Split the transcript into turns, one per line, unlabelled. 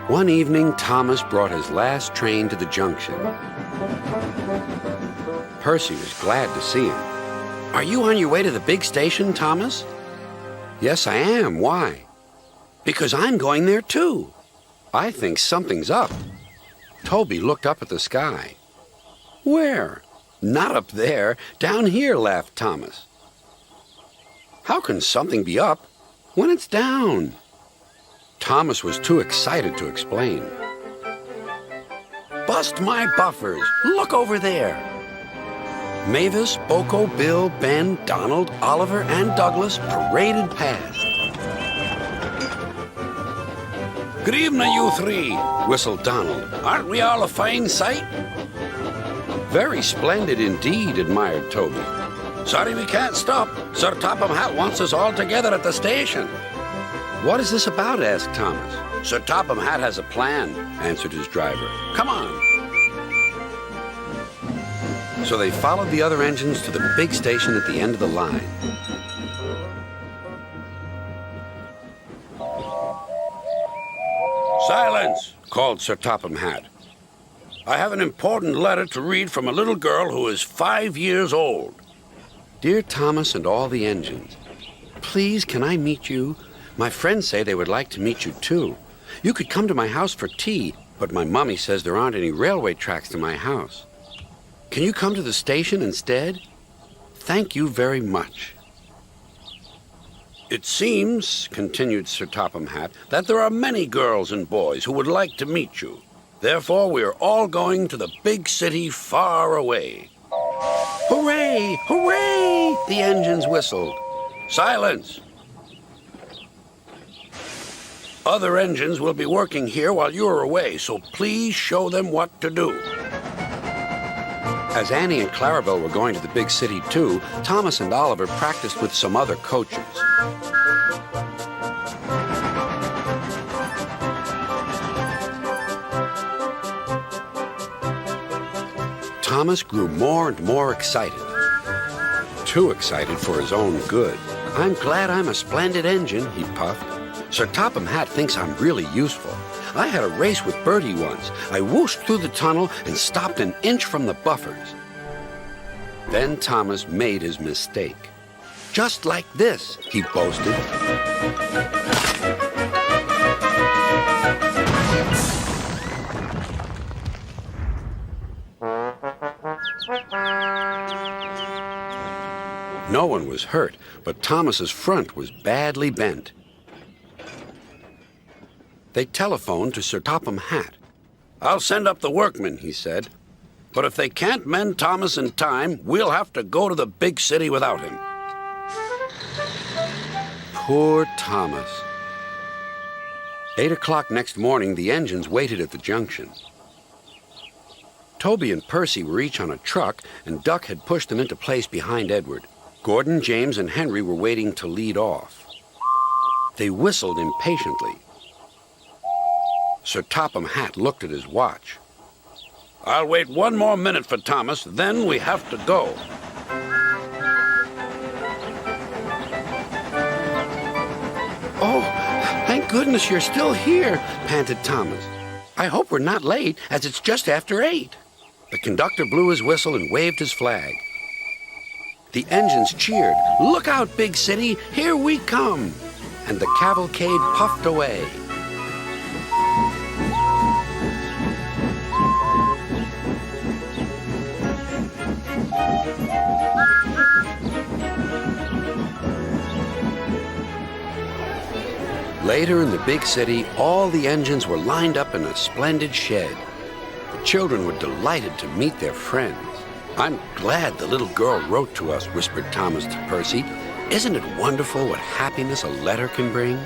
One evening, Thomas brought his last train to the junction. Percy was glad to see him. "Are you on your way to the big station, Thomas?" "Yes, I am. Why?" "Because I'm going there, too. I think something's up." Toby looked up at the sky. "Where?" "Not up there. Down here," laughed Thomas. "How can something be up when it's down?" Thomas was too excited to explain. "Bust my buffers! Look over there!" Mavis, Boko, Bill, Ben, Donald, Oliver, and Douglas paraded past. "Good evening, you three," whistled Donald. "Aren't we all a fine sight?" "Very splendid indeed," admired Toby. "Sorry we can't stop. Sir Topham Hatt wants us all together at the station." "What is this about?" asked Thomas. "Sir Topham Hatt has a plan," answered his driver. "Come on." So they followed the other engines to the big station at the end of the line. "Silence!" called Sir Topham Hatt. "I have an important letter to read from a little girl who is 5 years old." "Dear Thomas and all the engines, please can I meet you? My friends say they would like to meet you too. You could come to my house for tea, but my mummy says there aren't any railway tracks to my house. Can you come to the station instead? Thank you very much." "It seems," continued Sir Topham Hatt, "that there are many girls and boys who would like to meet you. Therefore, we are all going to the big city far away." "Hooray! Hooray!" the engines whistled. "Silence! Other engines will be working here while you are away, so please show them what to do." As Annie and Clarabelle were going to the big city too, Thomas and Oliver practiced with some other coaches. Thomas grew more and more excited. Too excited for his own good. "I'm glad I'm a splendid engine," he puffed. "Sir Topham Hatt thinks I'm really useful. I had a race with Bertie once. I whooshed through the tunnel and stopped an inch from the buffers." Then Thomas made his mistake. "Just like this," he boasted. No one was hurt, but Thomas's front was badly bent. They telephoned to Sir Topham Hatt. "I'll send up the workmen," he said. "But if they can't mend Thomas in time, we'll have to go to the big city without him." Poor Thomas. 8 o'clock next morning, the engines waited at the junction. Toby and Percy were each on a truck, and Duck had pushed them into place behind Edward. Gordon, James, and Henry were waiting to lead off. They whistled impatiently. Sir Topham Hatt looked at his watch. "I'll wait 1 more minute for Thomas, then we have to go." "Oh, thank goodness you're still here," panted Thomas. "I hope we're not late, as it's just after 8. The conductor blew his whistle and waved his flag. The engines cheered. "Look out, big city, here we come!" And the cavalcade puffed away. Later in the big city, all the engines were lined up in a splendid shed. The children were delighted to meet their friends. "I'm glad the little girl wrote to us," whispered Thomas to Percy. "Isn't it wonderful what happiness a letter can bring?"